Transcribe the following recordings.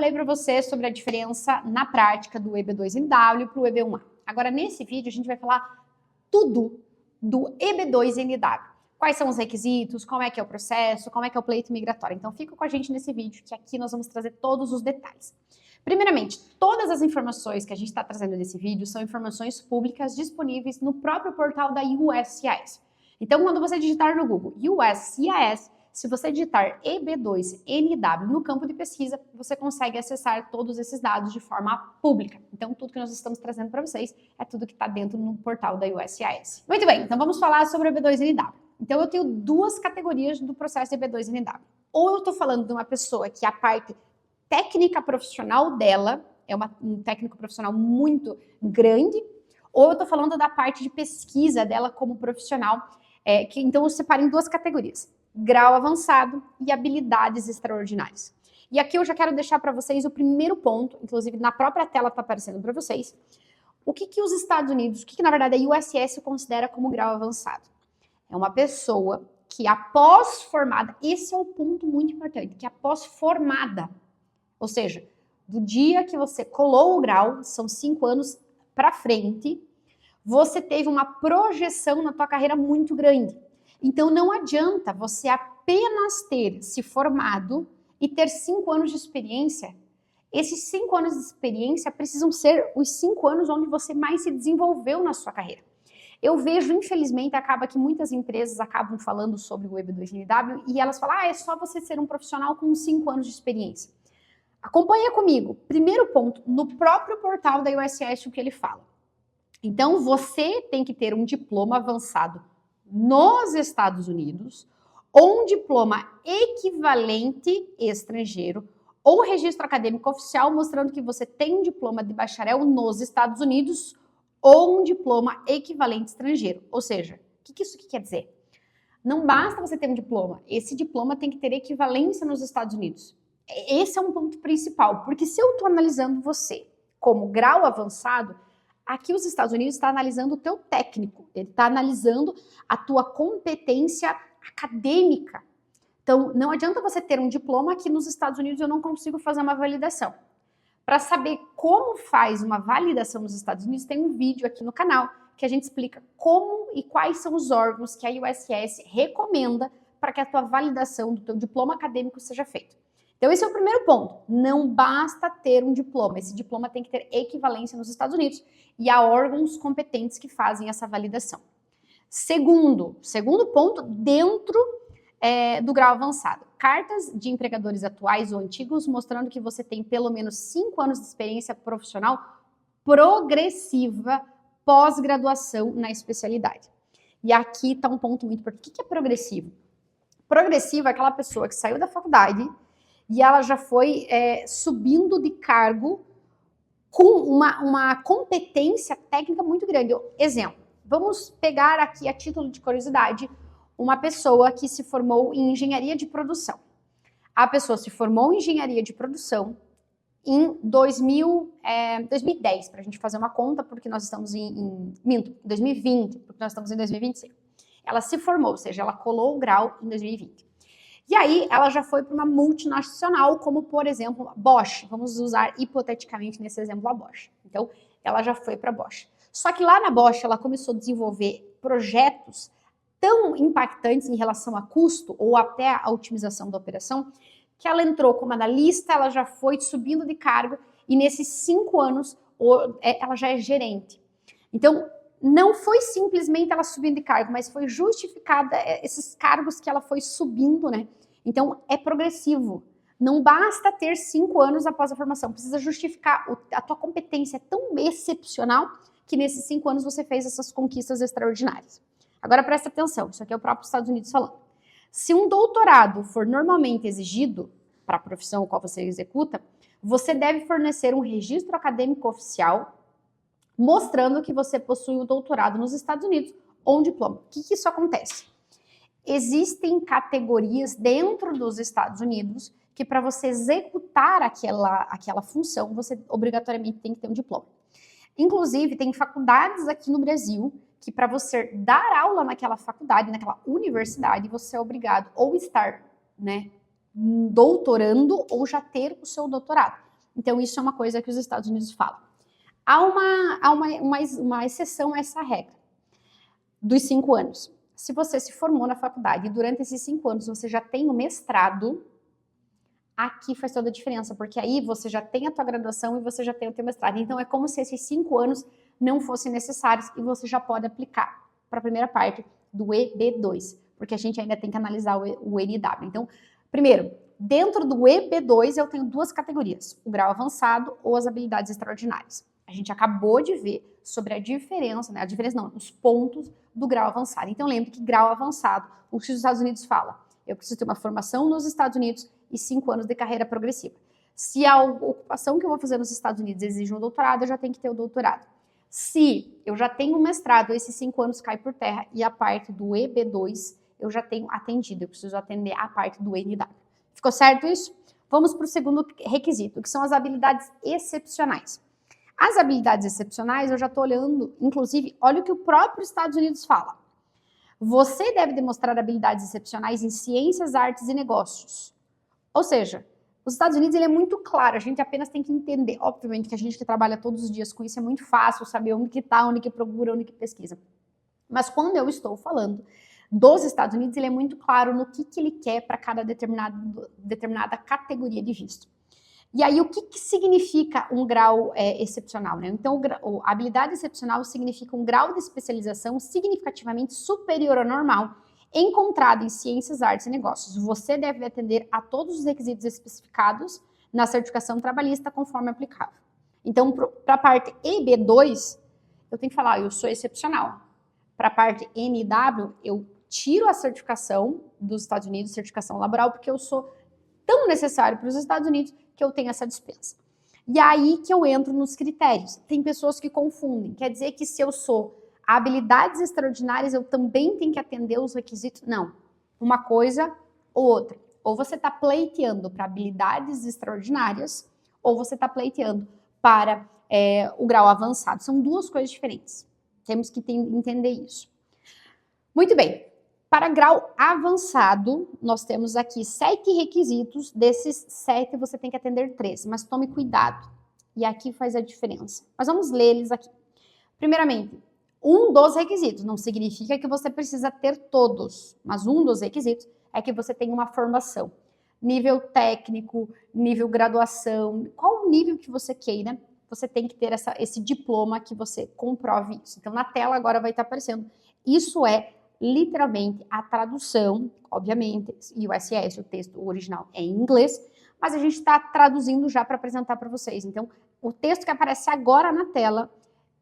falei para você sobre a diferença na prática do EB2NW para o EB1A. Agora, nesse vídeo, a gente vai falar tudo do EB2NW. Quais são os requisitos, como é que é o processo, como é que é o pleito migratório. Então, fica com a gente nesse vídeo, que aqui nós vamos trazer todos os detalhes. Primeiramente, todas as informações que a gente está trazendo nesse vídeo são informações públicas disponíveis no próprio portal da USCIS. Então, quando você digitar no Google USCIS, se você digitar EB2NW no campo de pesquisa, você consegue acessar todos esses dados de forma pública. Então, tudo que nós estamos trazendo para vocês é tudo que está dentro no portal da USCIS. Muito bem, então vamos falar sobre o EB2NW. Então, eu tenho duas categorias do processo de EB2NW. Ou eu estou falando de uma pessoa que a parte técnica profissional dela é um técnico profissional muito grande, ou eu estou falando da parte de pesquisa dela como profissional, então eu separo em duas categorias. Grau avançado e habilidades extraordinárias. E aqui eu já quero deixar para vocês o primeiro ponto, inclusive na própria tela está aparecendo para vocês, o que os Estados Unidos, o que na verdade a USCIS considera como grau avançado. É uma pessoa que após formada, esse é o ponto muito importante, que após formada, ou seja, do dia que você colou o grau, são 5 anos para frente, você teve uma projeção na tua carreira muito grande. Então, não adianta você apenas ter se formado e ter 5 anos de experiência. Esses 5 anos de experiência precisam ser os 5 anos onde você mais se desenvolveu na sua carreira. Eu vejo, infelizmente, acaba que muitas empresas acabam falando sobre o EB2NW e elas falam, é só você ser um profissional com 5 anos de experiência. Acompanha comigo. Primeiro ponto, no próprio portal da USCIS, o que ele fala. Então, você tem que ter um diploma avançado nos Estados Unidos, ou um diploma equivalente estrangeiro, ou registro acadêmico oficial mostrando que você tem um diploma de bacharel nos Estados Unidos, ou um diploma equivalente estrangeiro. Ou seja, o que isso quer dizer? Não basta você ter um diploma, esse diploma tem que ter equivalência nos Estados Unidos. Esse é um ponto principal, porque se eu estou analisando você como grau avançado, aqui os Estados Unidos está analisando o teu técnico, ele está analisando a tua competência acadêmica. Então, não adianta você ter um diploma que nos Estados Unidos eu não consigo fazer uma validação. Para saber como faz uma validação nos Estados Unidos, tem um vídeo aqui no canal que a gente explica como e quais são os órgãos que a USCIS recomenda para que a tua validação do teu diploma acadêmico seja feita. Então, esse é o primeiro ponto. Não basta ter um diploma. Esse diploma tem que ter equivalência nos Estados Unidos e há órgãos competentes que fazem essa validação. Segundo ponto, dentro do grau avançado. Cartas de empregadores atuais ou antigos mostrando que você tem pelo menos 5 anos de experiência profissional progressiva pós-graduação na especialidade. E aqui está um ponto muito importante. O que é progressivo? Progressivo é aquela pessoa que saiu da faculdade e ela já foi subindo de cargo com uma competência técnica muito grande. Exemplo, vamos pegar aqui a título de curiosidade uma pessoa que se formou em engenharia de produção. A pessoa se formou em engenharia de produção em 2010, para a gente fazer uma conta, porque nós estamos em 2020, porque nós estamos em 2025. Ela se formou, ou seja, ela colou o grau em 2020. E aí, ela já foi para uma multinacional, como, por exemplo, Bosch. Vamos usar hipoteticamente nesse exemplo a Bosch. Então, ela já foi para a Bosch. Só que lá na Bosch, ela começou a desenvolver projetos tão impactantes em relação a custo ou até a otimização da operação, que ela entrou como analista, ela já foi subindo de cargo e nesses 5 anos ela já é gerente. Então, não foi simplesmente ela subindo de cargo, mas foi justificada esses cargos que ela foi subindo, né? Então, é progressivo. Não basta ter 5 anos após a formação, precisa justificar. A tua competência é tão excepcional que nesses 5 anos você fez essas conquistas extraordinárias. Agora presta atenção, isso aqui é o próprio Estados Unidos falando. Se um doutorado for normalmente exigido para a profissão qual você executa, você deve fornecer um registro acadêmico oficial mostrando que você possui um doutorado nos Estados Unidos ou um diploma. O que isso acontece? Existem categorias dentro dos Estados Unidos que para você executar aquela função, você obrigatoriamente tem que ter um diploma. Inclusive, tem faculdades aqui no Brasil que para você dar aula naquela faculdade, naquela universidade, você é obrigado ou estar, doutorando ou já ter o seu doutorado. Então, isso é uma coisa que os Estados Unidos falam. Há uma exceção a essa regra dos 5 anos. Se você se formou na faculdade e durante esses 5 anos você já tem o mestrado, aqui faz toda a diferença, porque aí você já tem a tua graduação e você já tem o teu mestrado. Então, é como se esses 5 anos não fossem necessários e você já pode aplicar para a primeira parte do EB2, porque a gente ainda tem que analisar o NW. Então, primeiro, dentro do EB2 eu tenho 2 categorias, o grau avançado ou as habilidades extraordinárias. A gente acabou de ver sobre a diferença, né? A diferença não, os pontos do grau avançado. Então, lembre que grau avançado, o que os Estados Unidos fala, eu preciso ter uma formação nos Estados Unidos e 5 anos de carreira progressiva. Se a ocupação que eu vou fazer nos Estados Unidos exige um doutorado, eu já tenho que ter o doutorado. Se eu já tenho um mestrado, esses 5 anos cai por terra e a parte do EB2 eu já tenho atendido, eu preciso atender a parte do NW. Ficou certo isso? Vamos para o segundo requisito, que são as habilidades excepcionais. As habilidades excepcionais, eu já estou olhando, inclusive, olha o que o próprio Estados Unidos fala. Você deve demonstrar habilidades excepcionais em ciências, artes e negócios. Ou seja, os Estados Unidos ele é muito claro, a gente apenas tem que entender. Obviamente que a gente que trabalha todos os dias com isso é muito fácil saber onde que está, onde que procura, onde que pesquisa. Mas quando eu estou falando dos Estados Unidos, ele é muito claro no que ele quer para cada determinada categoria de visto. E aí, o que significa um grau excepcional, né? Então, a habilidade excepcional significa um grau de especialização significativamente superior ao normal, encontrado em ciências, artes e negócios. Você deve atender a todos os requisitos especificados na certificação trabalhista conforme aplicável. Então, para a parte EB2, eu tenho que falar, eu sou excepcional. Para a parte NW, eu tiro a certificação dos Estados Unidos, certificação laboral, porque eu sou tão necessário para os Estados Unidos que eu tenho essa dispensa. E aí que eu entro nos critérios. Tem pessoas que confundem. Quer dizer que se eu sou habilidades extraordinárias, eu também tenho que atender os requisitos? Não. Uma coisa ou outra. Ou você está pleiteando para habilidades extraordinárias, ou você está pleiteando para o grau avançado. São 2 coisas diferentes. Temos que entender isso. Muito bem. Para grau avançado, nós temos aqui 7 requisitos. Desses 7, você tem que atender 3, mas tome cuidado. E aqui faz a diferença. Mas vamos ler eles aqui. Primeiramente, um dos requisitos. Não significa que você precisa ter todos, mas um dos requisitos é que você tenha uma formação. Nível técnico, nível graduação, qual o nível que você queira, você tem que ter esse diploma que você comprove isso. Então, na tela agora vai estar aparecendo. Isso é literalmente a tradução, obviamente, USS, o texto original é em inglês, mas a gente está traduzindo já para apresentar para vocês. Então, o texto que aparece agora na tela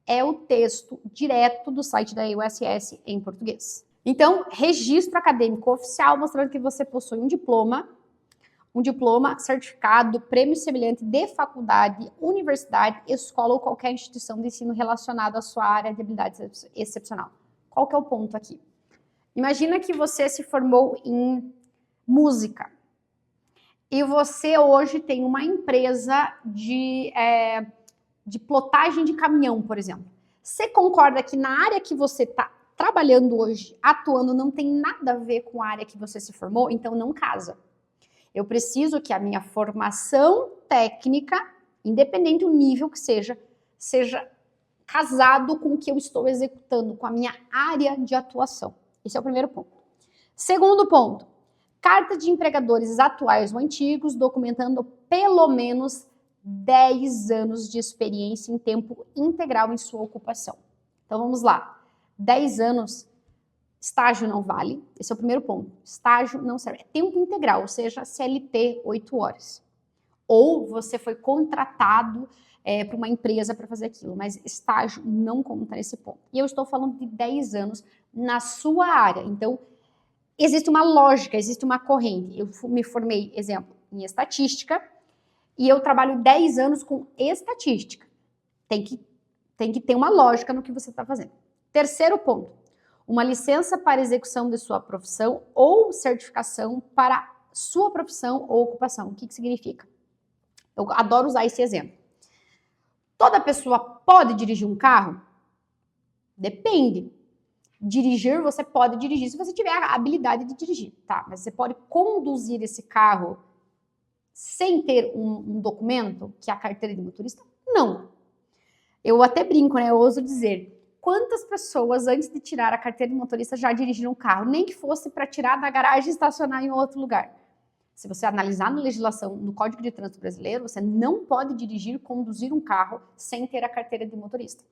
é o texto direto do site da USS em português. Então, registro acadêmico oficial mostrando que você possui um diploma, certificado, prêmio semelhante de faculdade, universidade, escola ou qualquer instituição de ensino relacionado à sua área de habilidade excepcional. Qual que é o ponto aqui? Imagina que você se formou em música e você hoje tem uma empresa de plotagem de caminhão, por exemplo. Você concorda que na área que você está trabalhando hoje, atuando, não tem nada a ver com a área que você se formou? Então não casa. Eu preciso que a minha formação técnica, independente do nível que seja casado com o que eu estou executando, com a minha área de atuação. Esse é o primeiro ponto. Segundo ponto, carta de empregadores atuais ou antigos, documentando pelo menos 10 anos de experiência em tempo integral em sua ocupação. Então vamos lá. 10 anos, estágio não vale. Esse é o primeiro ponto. Estágio não serve. É tempo integral, ou seja, CLT 8 horas. Ou você foi contratado para uma empresa para fazer aquilo, mas estágio não conta nesse ponto. E eu estou falando de 10 anos na sua área. Então, existe uma lógica, existe uma corrente. Eu me formei, exemplo, em estatística, e eu trabalho 10 anos com estatística. Tem que ter uma lógica no que você está fazendo. Terceiro ponto, uma licença para execução de sua profissão ou certificação para sua profissão ou ocupação. O que significa? Eu adoro usar esse exemplo. Toda pessoa pode dirigir um carro? Depende. Dirigir, você pode dirigir se você tiver a habilidade de dirigir, tá? Mas você pode conduzir esse carro sem ter um documento, que é a carteira de motorista? Não. Eu até brinco, né? Eu ouso dizer, quantas pessoas antes de tirar a carteira de motorista já dirigiram um carro, nem que fosse para tirar da garagem e estacionar em outro lugar? Se você analisar na legislação, no Código de Trânsito Brasileiro, você não pode dirigir, conduzir um carro sem ter a carteira de motorista.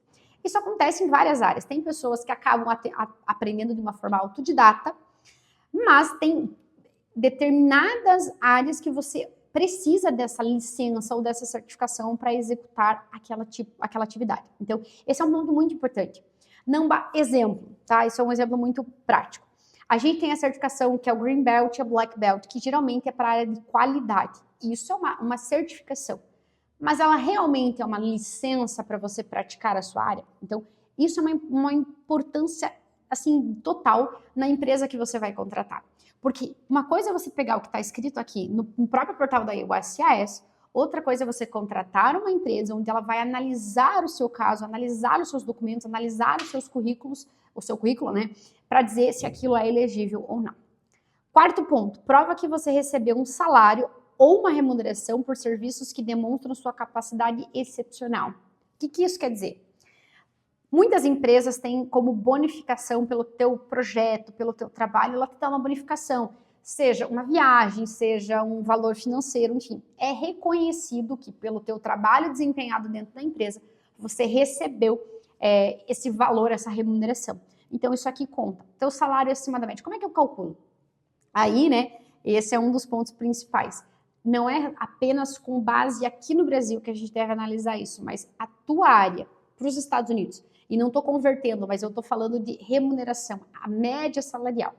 Isso acontece em várias áreas. Tem pessoas que acabam aprendendo de uma forma autodidata, mas tem determinadas áreas que você precisa dessa licença ou dessa certificação para executar aquela atividade. Então, esse é um ponto muito importante. Exemplo, tá? Isso é um exemplo muito prático. A gente tem a certificação que é o Green Belt e a Black Belt, que geralmente é para a área de qualidade. Isso é uma certificação. Mas ela realmente é uma licença para você praticar a sua área? Então, isso é uma importância, assim, total na empresa que você vai contratar. Porque uma coisa é você pegar o que está escrito aqui no próprio portal da USCIS, outra coisa é você contratar uma empresa onde ela vai analisar o seu caso, analisar os seus documentos, analisar os seus currículos, o seu currículo, né, para dizer se aquilo é elegível ou não. Quarto ponto, prova que você recebeu um salário ou uma remuneração por serviços que demonstram sua capacidade excepcional. O que isso quer dizer? Muitas empresas têm como bonificação pelo teu projeto, pelo teu trabalho, ela te dá uma bonificação, seja uma viagem, seja um valor financeiro, enfim. É reconhecido que pelo teu trabalho desempenhado dentro da empresa, você recebeu esse valor, essa remuneração. Então, isso aqui conta. Teu salário aproximadamente, como é que eu calculo? Aí, né, esse é um dos pontos principais. Não é apenas com base aqui no Brasil que a gente deve analisar isso, mas a tua área para os Estados Unidos. E não estou convertendo, mas eu estou falando de remuneração, a média salarial.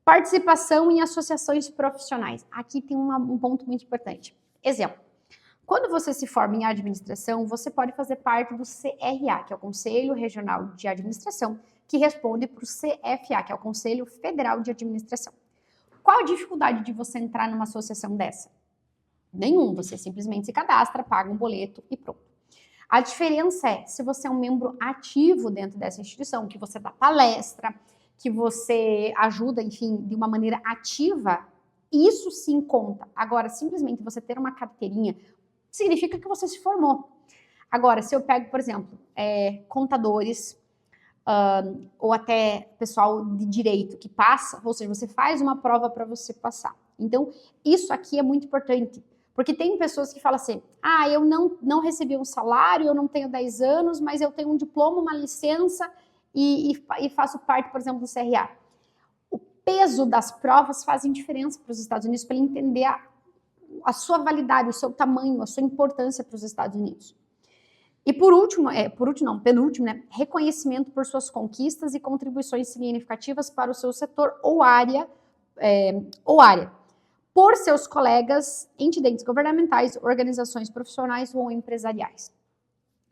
Participação em associações profissionais. Aqui tem um ponto muito importante. Exemplo, quando você se forma em administração, você pode fazer parte do CRA, que é o Conselho Regional de Administração, que responde para o CFA, que é o Conselho Federal de Administração. Qual a dificuldade de você entrar numa associação dessa? Nenhum, você simplesmente se cadastra, paga um boleto e pronto. A diferença é se você é um membro ativo dentro dessa instituição, que você dá palestra, que você ajuda, enfim, de uma maneira ativa, isso sim conta. Agora, simplesmente você ter uma carteirinha significa que você se formou. Agora, se eu pego, por exemplo, contadores ou até pessoal de direito que passa, ou seja, você faz uma prova para você passar. Então, isso aqui é muito importante. Porque tem pessoas que falam assim, eu não recebi um salário, eu não tenho 10 anos, mas eu tenho um diploma, uma licença e faço parte, por exemplo, do CRA. O peso das provas fazem diferença para os Estados Unidos, para ele entender a sua validade, o seu tamanho, a sua importância para os Estados Unidos. E penúltimo, né, reconhecimento por suas conquistas e contribuições significativas para o seu setor ou área, por seus colegas, entidades governamentais, organizações profissionais ou empresariais.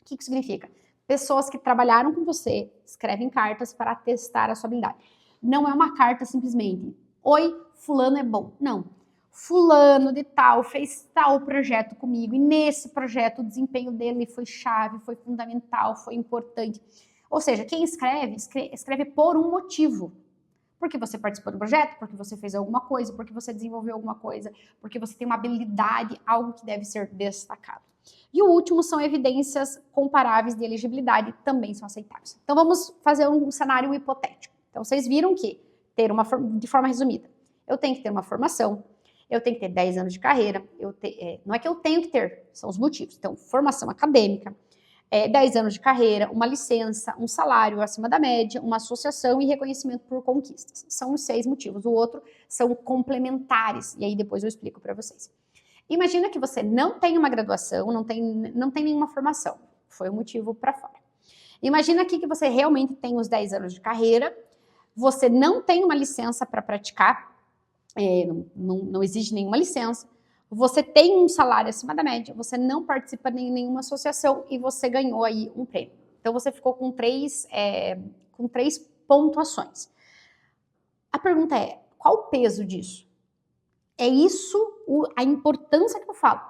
O que significa? Pessoas que trabalharam com você escrevem cartas para atestar a sua habilidade. Não é uma carta simplesmente, oi, fulano é bom. Não. Fulano de tal fez tal projeto comigo e nesse projeto o desempenho dele foi chave, foi fundamental, foi importante. Ou seja, quem escreve por um motivo. Porque você participou do projeto, porque você fez alguma coisa, porque você desenvolveu alguma coisa, porque você tem uma habilidade, algo que deve ser destacado. E o último são evidências comparáveis de elegibilidade, também são aceitáveis. Então vamos fazer um cenário hipotético. Então vocês viram que, de forma resumida, eu tenho que ter uma formação, eu tenho que ter 10 anos de carreira, não é que eu tenho que ter, são os motivos. Então, formação acadêmica, 10 anos de carreira, uma licença, um salário acima da média, uma associação e reconhecimento por conquistas. São os 6 motivos. O outro são complementares, e aí depois eu explico para vocês. Imagina que você não tem uma graduação, não tem nenhuma formação. Foi o motivo para fora. Imagina aqui que você realmente tem os 10 anos de carreira, você não tem uma licença para praticar, não exige nenhuma licença, você tem um salário acima da média, você não participa de nenhuma associação e você ganhou aí um prêmio. Então, você ficou com três pontuações. A pergunta é, qual o peso disso? É isso a importância que eu falo.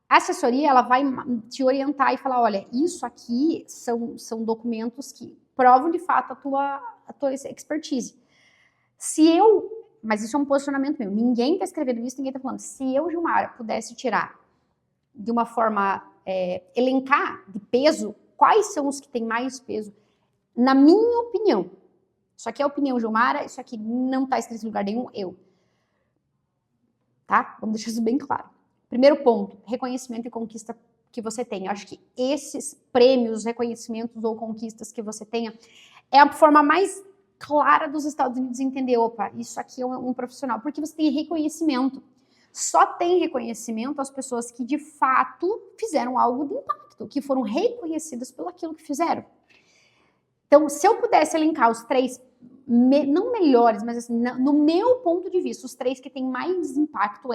A assessoria, ela vai te orientar e falar, olha, isso aqui são documentos que provam de fato a tua expertise. Se eu mas isso é um posicionamento meu. Ninguém está escrevendo isso, ninguém está falando. Se eu, Gilmara, pudesse tirar de uma forma, elencar de peso, quais são os que têm mais peso, na minha opinião. Isso aqui é a opinião Gilmara, isso aqui não está escrito em lugar nenhum, eu. Tá? Vamos deixar isso bem claro. Primeiro ponto, reconhecimento e conquista que você tem. Eu acho que esses prêmios, reconhecimentos ou conquistas que você tenha é a forma mais clara dos Estados Unidos entender, opa, isso aqui é um profissional, porque você tem reconhecimento. Só tem reconhecimento as pessoas que de fato fizeram algo de impacto, que foram reconhecidas pelo aquilo que fizeram. Então, se eu pudesse elencar os 3, não melhores, mas assim, no meu ponto de vista, os 3 que têm mais impacto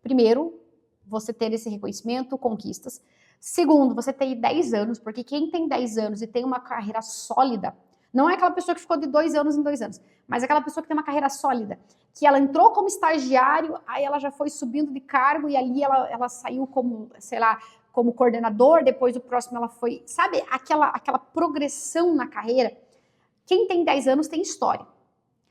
primeiro, você ter esse reconhecimento, conquistas. Segundo, você ter 10 anos, porque quem tem 10 anos e tem uma carreira sólida, não é aquela pessoa que ficou de 2 anos em 2 anos, mas aquela pessoa que tem uma carreira sólida, que ela entrou como estagiário, aí ela já foi subindo de cargo e ali ela saiu como, sei lá, como coordenador, depois o próximo ela foi, sabe, aquela progressão na carreira. Quem tem 10 anos tem história.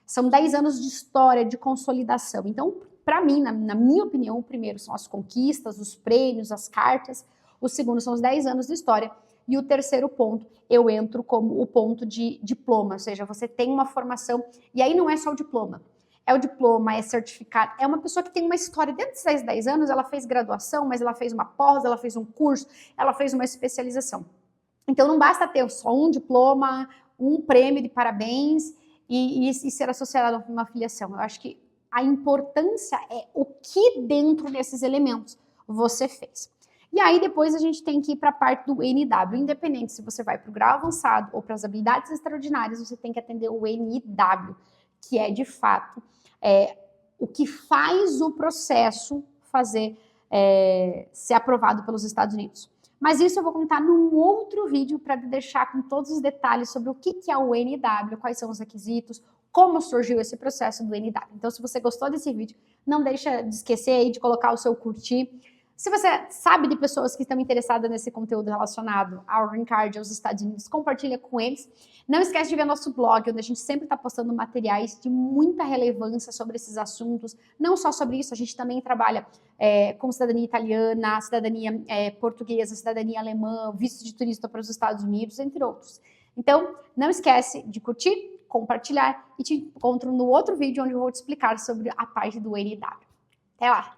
São 10 anos de história, de consolidação. Então, para mim, na minha opinião, o primeiro são as conquistas, os prêmios, as cartas. O segundo são os 10 anos de história. E o terceiro ponto, eu entro como o ponto de diploma, ou seja, você tem uma formação, e aí não é só o diploma. É o diploma, é certificado, é uma pessoa que tem uma história. Dentro desses 10 anos, ela fez graduação, mas ela fez uma pós, ela fez um curso, ela fez uma especialização. Então, não basta ter só um diploma, um prêmio de parabéns e ser associado a uma filiação. Eu acho que a importância é o que dentro desses elementos você fez. E aí, depois a gente tem que ir para a parte do NW. Independente se você vai para o grau avançado ou para as habilidades extraordinárias, você tem que atender o NW, que é, de fato, o que faz o processo ser aprovado pelos Estados Unidos. Mas isso eu vou contar num outro vídeo para deixar com todos os detalhes sobre o que é o NW, quais são os requisitos, como surgiu esse processo do NW. Então, se você gostou desse vídeo, não deixa de esquecer aí de colocar o seu curtir. Se você sabe de pessoas que estão interessadas nesse conteúdo relacionado ao Green Card, aos Estados Unidos, compartilha com eles. Não esquece de ver nosso blog, onde a gente sempre está postando materiais de muita relevância sobre esses assuntos. Não só sobre isso, a gente também trabalha com cidadania italiana, cidadania portuguesa, cidadania alemã, visto de turista para os Estados Unidos, entre outros. Então, não esquece de curtir, compartilhar e te encontro no outro vídeo onde eu vou te explicar sobre a parte do NW. Até lá!